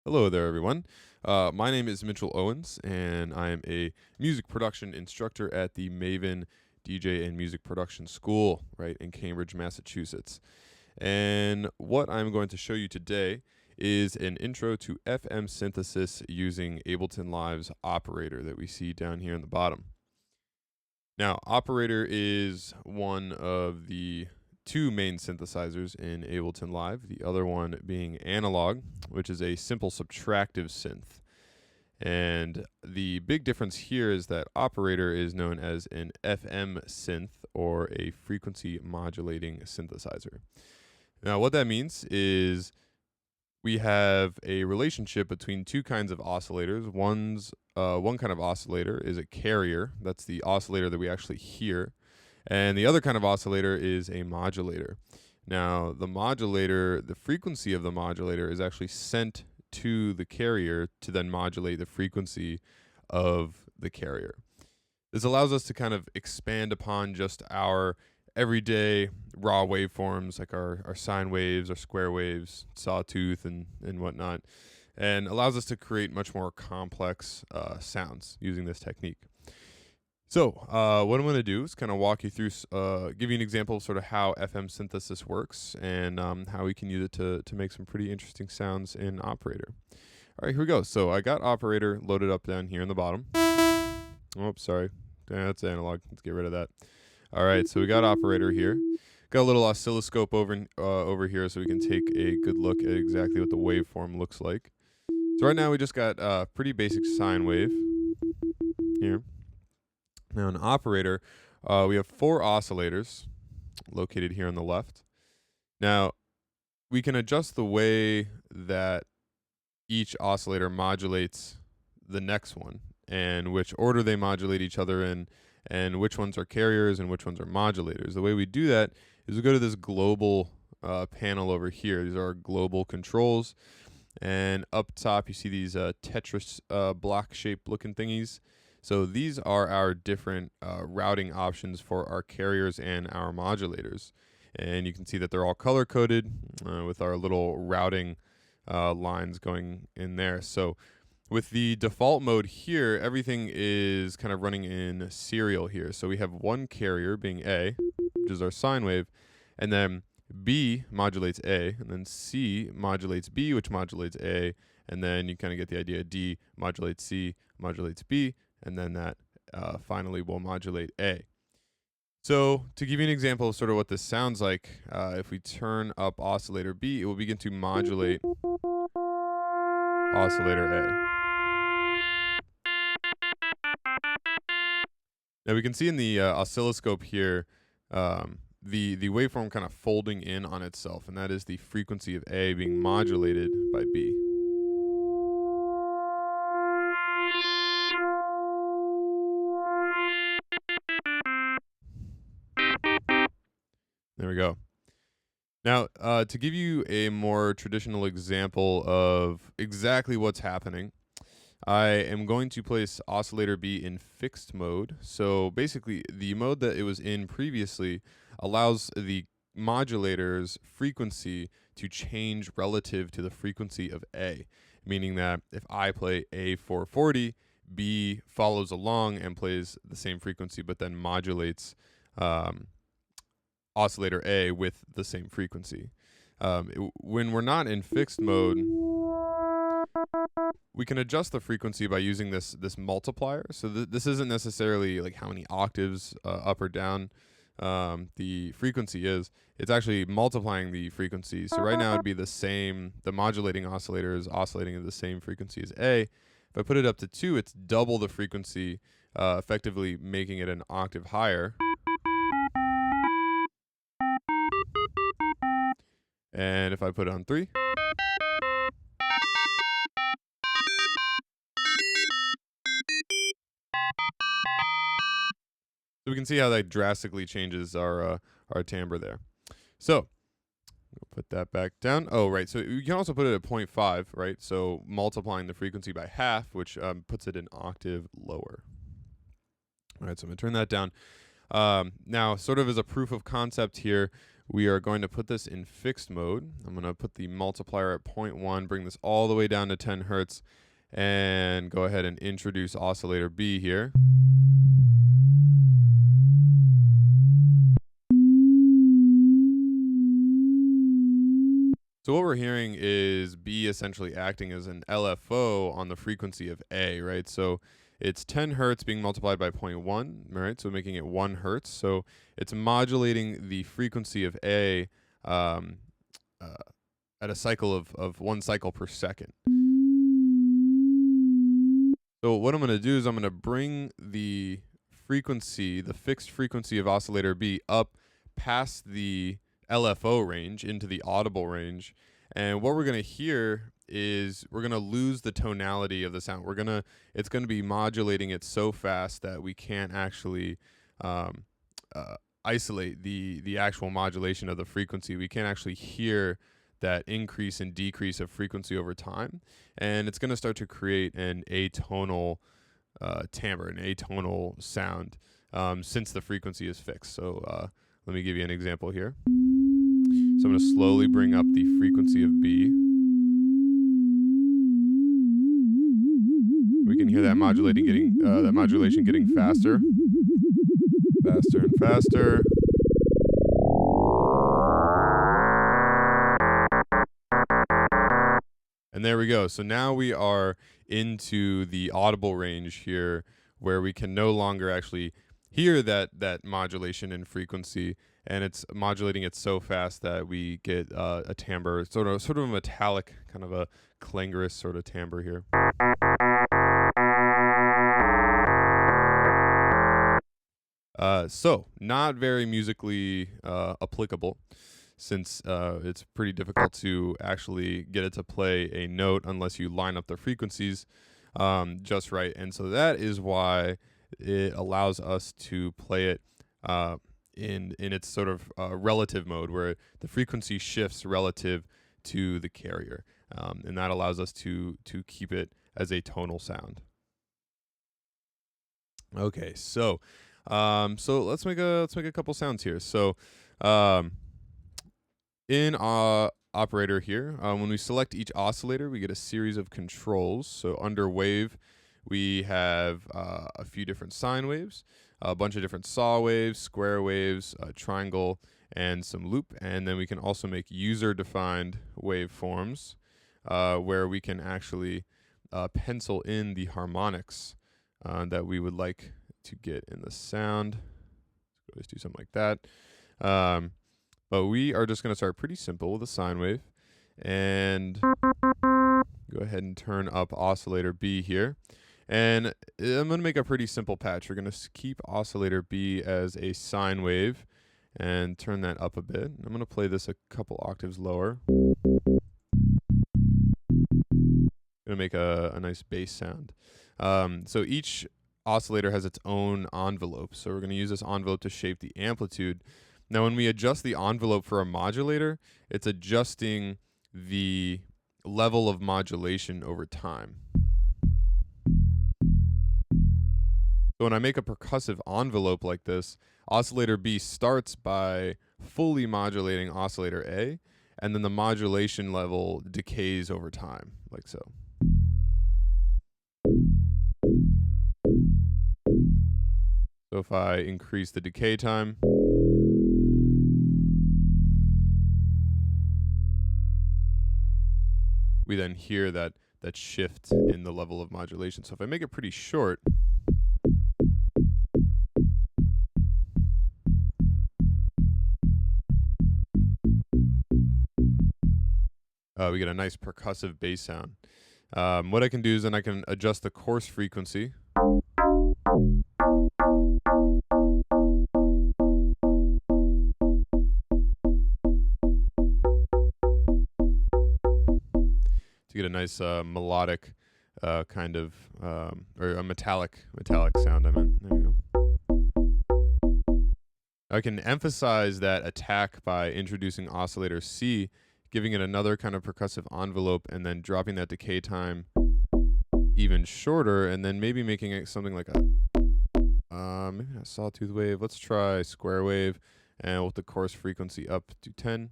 Hello there, everyone. My name is Mitchell Owens, and I am a music production instructor at the Maven DJ and Music Production School, right in Cambridge, Massachusetts. And what I'm going to show you today is an intro to FM synthesis using Ableton Live's operator that we see down here in the bottom. Now, operator is one of the two main synthesizers in Ableton Live, the other one being analog, which is a simple subtractive synth. And the big difference here is that operator is known as an FM synth, or a frequency modulating synthesizer. Now, what that means is we have a relationship between two kinds of oscillators. One kind of oscillator is a carrier. That's the oscillator that we actually hear. And the other kind of oscillator is a modulator. Now, the modulator, the frequency of the modulator is actually sent to the carrier to then modulate the frequency of the carrier. This allows us to kind of expand upon just our everyday raw waveforms, like our sine waves, our square waves, sawtooth, and whatnot, and allows us to create much more complex sounds using this technique. So what I'm going to do is kind of walk you through, give you an example of sort of how FM synthesis works and how we can use it to make some pretty interesting sounds in operator. All right, here we go. So I got operator loaded up down here in the bottom. Oh, sorry. That's analog. Let's get rid of that. All right, so we got operator here. Got a little oscilloscope over here so we can take a good look at exactly what the waveform looks like. So right now we just got a pretty basic sine wave here. Now, in operator, we have 4 oscillators located here on the left. Now, we can adjust the way that each oscillator modulates the next one, and which order they modulate each other in, and which ones are carriers and which ones are modulators. The way we do that is we go to this global panel over here. These are our global controls. And up top, you see these Tetris block-shaped looking thingies. So these are our different routing options for our carriers and our modulators. And you can see that they're all color-coded with our little routing lines going in there. So with the default mode here, everything is kind of running in serial here. So we have one carrier being A, which is our sine wave, and then B modulates A, and then C modulates B, which modulates A, and then you kind of get the idea. D modulates C, modulates B, and then that finally will modulate A. So to give you an example of sort of what this sounds like, if we turn up oscillator B, it will begin to modulate oscillator A. Now we can see in the oscilloscope here the waveform kind of folding in on itself, and that is the frequency of A being modulated by B. There we go. Now, to give you a more traditional example of exactly what's happening, I am going to place oscillator B in fixed mode. So basically, the mode that it was in previously allows the modulator's frequency to change relative to the frequency of A, meaning that if I play A440, B follows along and plays the same frequency, but then modulates oscillator A with the same frequency. When we're not in fixed mode, we can adjust the frequency by using this multiplier. So this isn't necessarily like how many octaves up or down the frequency is. It's actually multiplying the frequency. So right now it'd be the same. The modulating oscillator is oscillating at the same frequency as A. If I put it up to 2, it's double the frequency, effectively making it an octave higher. And if I put it on 3, so we can see how that drastically changes our timbre there. So we'll put that back down. Oh, right. So you can also put it at 0.5, right? So multiplying the frequency by half, which puts it an octave lower. All right, so I'm going to turn that down. Now, sort of as a proof of concept here, we are going to put this in fixed mode. I'm going to put the multiplier at 0.1, bring this all the way down to 10 hertz, and go ahead and introduce oscillator B here. So what we're hearing is B essentially acting as an LFO on the frequency of A, right? So it's 10 hertz being multiplied by 0.1, right? So making it 1 hertz. So it's modulating the frequency of A at a cycle of 1 cycle per second. So what I'm going to do is I'm going to bring the frequency, the fixed frequency of oscillator B up past the LFO range into the audible range. And what we're going to hear is we're going to lose the tonality of the sound. It's going to be modulating it so fast that we can't actually isolate the actual modulation of the frequency. We can't actually hear that increase and decrease of frequency over time. And it's going to start to create an atonal timbre, an atonal sound, since the frequency is fixed. So let me give you an example here. So I'm going to slowly bring up the frequency of B. We can hear that modulation getting faster, faster and faster. And there we go. So now we are into the audible range here, where we can no longer actually hear that modulation in frequency, and it's modulating it so fast that we get a timbre, sort of a metallic, kind of a clangorous sort of timbre here. So not very musically applicable, since it's pretty difficult to actually get it to play a note unless you line up the frequencies just right. And so that is why it allows us to play it in its sort of relative mode, where the frequency shifts relative to the carrier, and that allows us to keep it as a tonal sound. Okay, so let's make a couple sounds here. So in operator here, when we select each oscillator, we get a series of controls. So under wave, we have a few different sine waves, a bunch of different saw waves, square waves, triangle, and some loop. And then we can also make user-defined waveforms where we can actually pencil in the harmonics that we would like to get in the sound. Let's do something like that. But we are just going to start pretty simple with a sine wave, and go ahead and turn up oscillator B here. And I'm going to make a pretty simple patch. We're going to keep oscillator B as a sine wave and turn that up a bit. I'm going to play this a couple octaves lower. Going to make a nice bass sound. So each oscillator has its own envelope. So we're going to use this envelope to shape the amplitude. Now, when we adjust the envelope for a modulator, it's adjusting the level of modulation over time. So when I make a percussive envelope like this, oscillator B starts by fully modulating oscillator A, and then the modulation level decays over time, like so. So if I increase the decay time, we then hear that shift in the level of modulation. So if I make it pretty short, we get a nice percussive bass sound. What I can do is then I can adjust the coarse frequency. To get a nice melodic kind of, or a metallic sound, I meant. There you go. I can emphasize that attack by introducing oscillator C, giving it another kind of percussive envelope, and then dropping that decay time even shorter, and then maybe making it something like maybe not a sawtooth wave. Let's try square wave, and with the chorus frequency up to 10.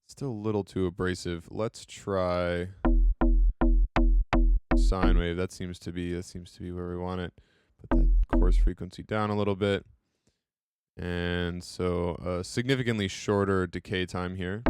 Still a little too abrasive. Let's try sine wave. That seems to be where we want it. Put that chorus frequency down a little bit. And so significantly shorter decay time here.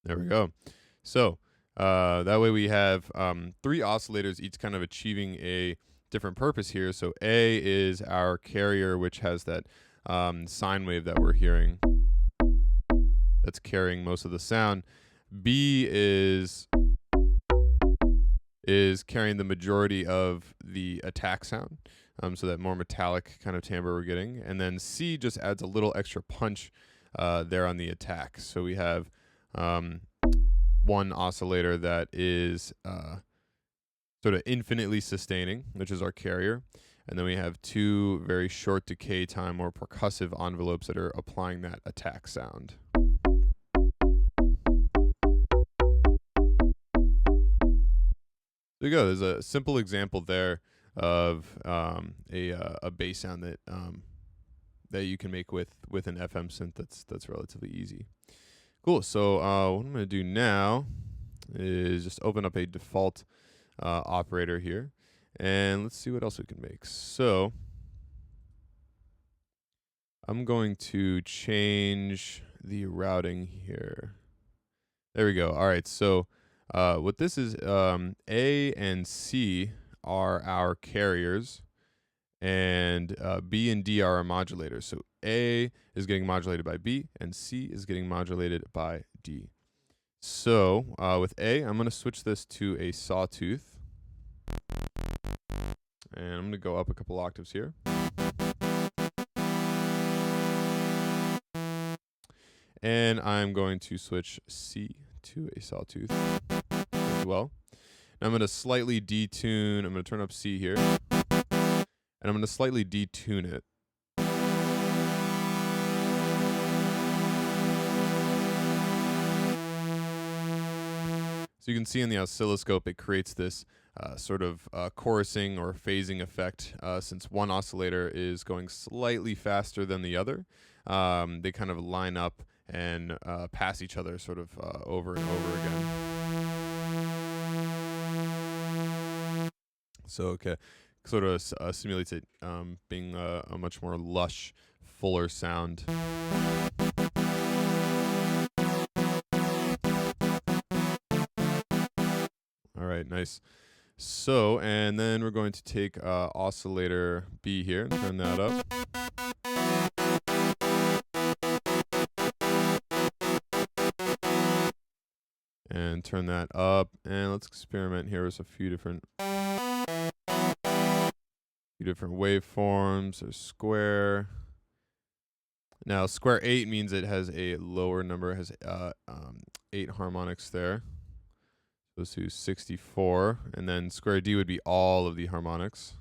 There we go. So that way we have 3 oscillators, each kind of achieving a different purpose here. So A is our carrier, which has that sine wave that we're hearing. That's carrying most of the sound. B is carrying the majority of the attack sound, so that more metallic kind of timbre we're getting. And then C just adds a little extra punch there on the attack. So we have one oscillator that is sort of infinitely sustaining, which is our carrier. And then we have 2 very short decay time or percussive envelopes that are applying that attack sound. There you go. There's a simple example there of a bass sound that you can make with an FM synth that's relatively easy. Cool. So what I'm going to do now is just open up a default operator here, and let's see what else we can make. So I'm going to change the routing here. There we go. All right. So what this is, A and C are our carriers, and B and D are our modulators. So A is getting modulated by B, and C is getting modulated by D. So with A, I'm going to switch this to a Sawtooth, and I'm going to go up a couple octaves here. And I'm going to switch C to a Sawtooth as well. And I'm going to slightly detune. I'm going to turn up C here. And I'm going to slightly detune it. So you can see in the oscilloscope, it creates this sort of chorusing or phasing effect. Since one oscillator is going slightly faster than the other, they kind of line up and pass each other sort of over and over again. So okay, sort of simulates it being a much more lush, fuller sound. All right, nice. So, and then we're going to take oscillator B here and turn that up. And turn that up, and let's experiment here with a few different waveforms. There's square. Now, square 8 means it has a lower number. It has 8 harmonics there. Goes to 64, and then square D would be all of the harmonics.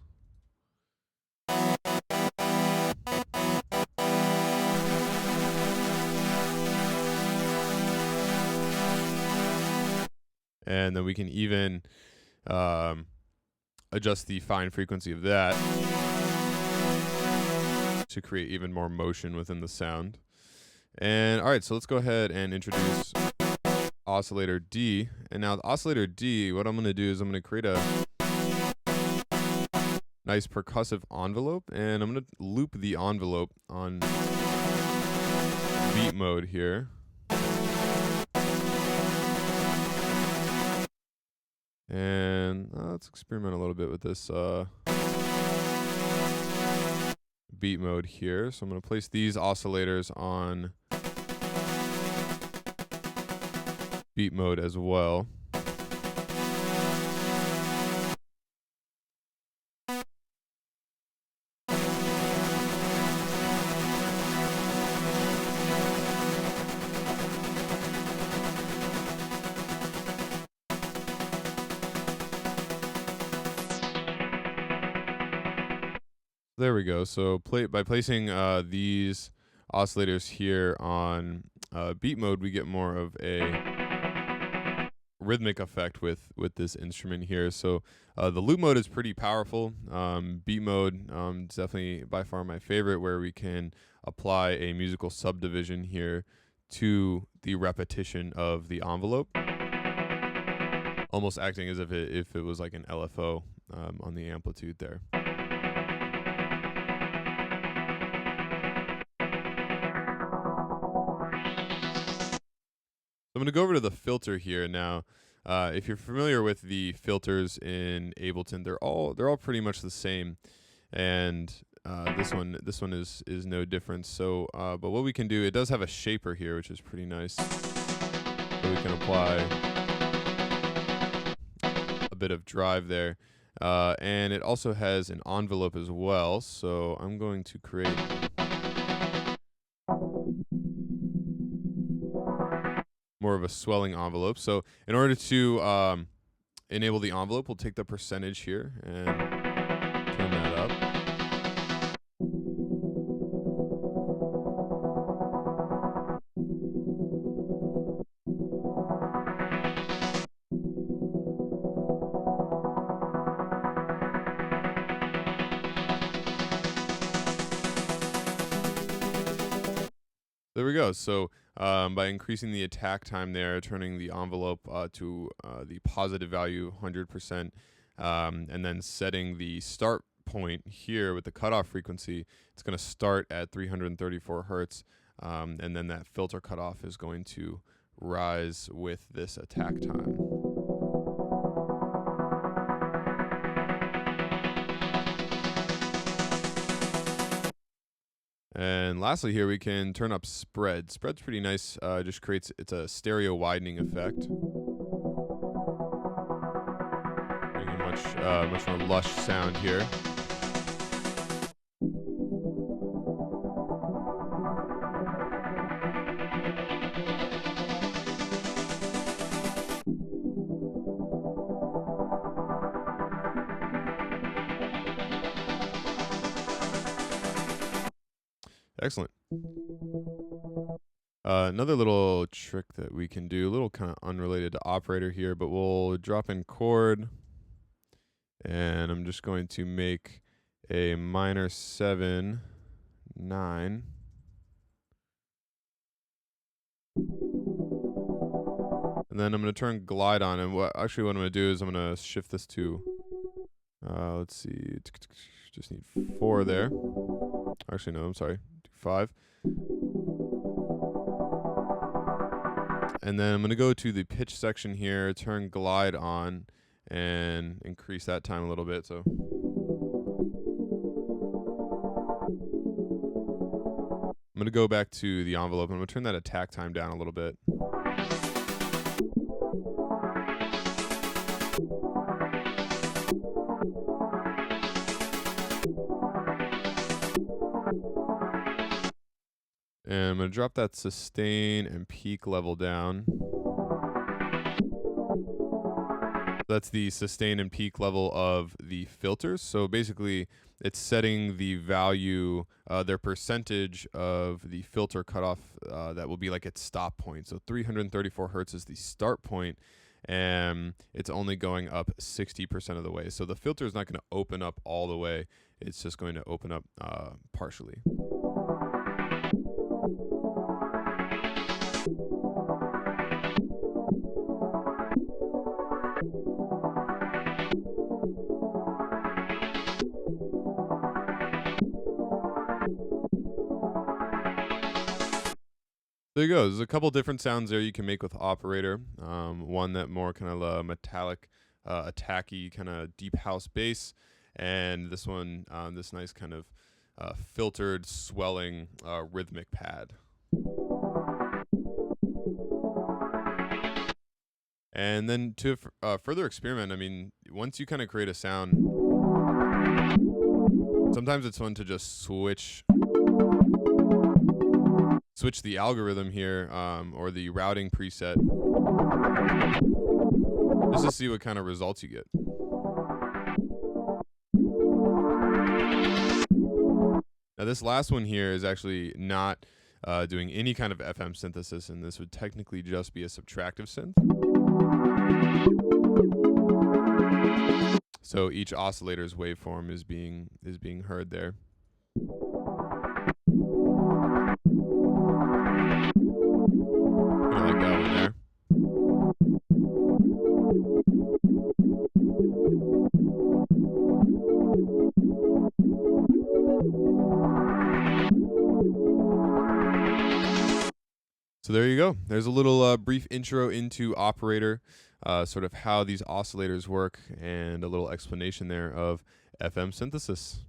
And then we can even adjust the fine frequency of that to create even more motion within the sound. And all right, so let's go ahead and introduce oscillator D. And now the oscillator D, what I'm going to do is I'm going to create a nice percussive envelope, and I'm going to loop the envelope on beat mode here. And let's experiment a little bit with this beat mode here. So I'm going to place these oscillators on beat mode as well. There we go. So by placing these oscillators here on beat mode, we get more of a rhythmic effect with this instrument here. So the loop mode is pretty powerful. Beat mode is definitely by far my favorite, where we can apply a musical subdivision here to the repetition of the envelope, almost acting as if it was like an LFO on the amplitude there. I'm going to go over to the filter here now. If you're familiar with the filters in Ableton, they're all pretty much the same, and this one is no different. So, but what we can do, it does have a shaper here, which is pretty nice. So we can apply a bit of drive there, and it also has an envelope as well. So I'm going to create more of a swelling envelope. So in order to enable the envelope, we'll take the percentage here and turn that up. There we go. So by increasing the attack time there, turning the envelope to the positive value 100%, and then setting the start point here with the cutoff frequency, it's going to start at 334 hertz, and then that filter cutoff is going to rise with this attack time. And lastly here, we can turn up spread. Spread's pretty nice. Just creates, it's a stereo widening effect. Getting a much more lush sound here. Excellent. Another little trick that we can do, a little kind of unrelated to operator here, but we'll drop in chord, and I'm just going to make a minor 7, 9. And then I'm going to turn glide on, and what I'm going to do is I'm going to shift this to, let's see, just need 4 there. Actually, no, I'm sorry. 5. And then I'm going to go to the pitch section here, turn glide on, and increase that time a little bit. So I'm going to go back to the envelope, and I'm going to turn that attack time down a little bit. And I'm going to drop that sustain and peak level down. That's the sustain and peak level of the filters. So basically, it's setting the value, their percentage of the filter cutoff that will be like its stop point. So 334 hertz is the start point, and it's only going up 60% of the way. So the filter is not going to open up all the way. It's just going to open up partially. There you go. There's a couple different sounds there you can make with operator. One that more kind of metallic, attacky, kind of deep house bass, and this one, this nice kind of filtered, swelling, rhythmic pad. And then to further experiment, I mean, once you kind of create a sound, sometimes it's fun to just switch the algorithm here, or the routing preset, just to see what kind of results you get. Now this last one here is actually not doing any kind of FM synthesis, and this would technically just be a subtractive synth. So each oscillator's waveform is being heard there. Kinda like that one there. So there you go. There's a little brief intro into Operator, sort of how these oscillators work, and a little explanation there of FM synthesis.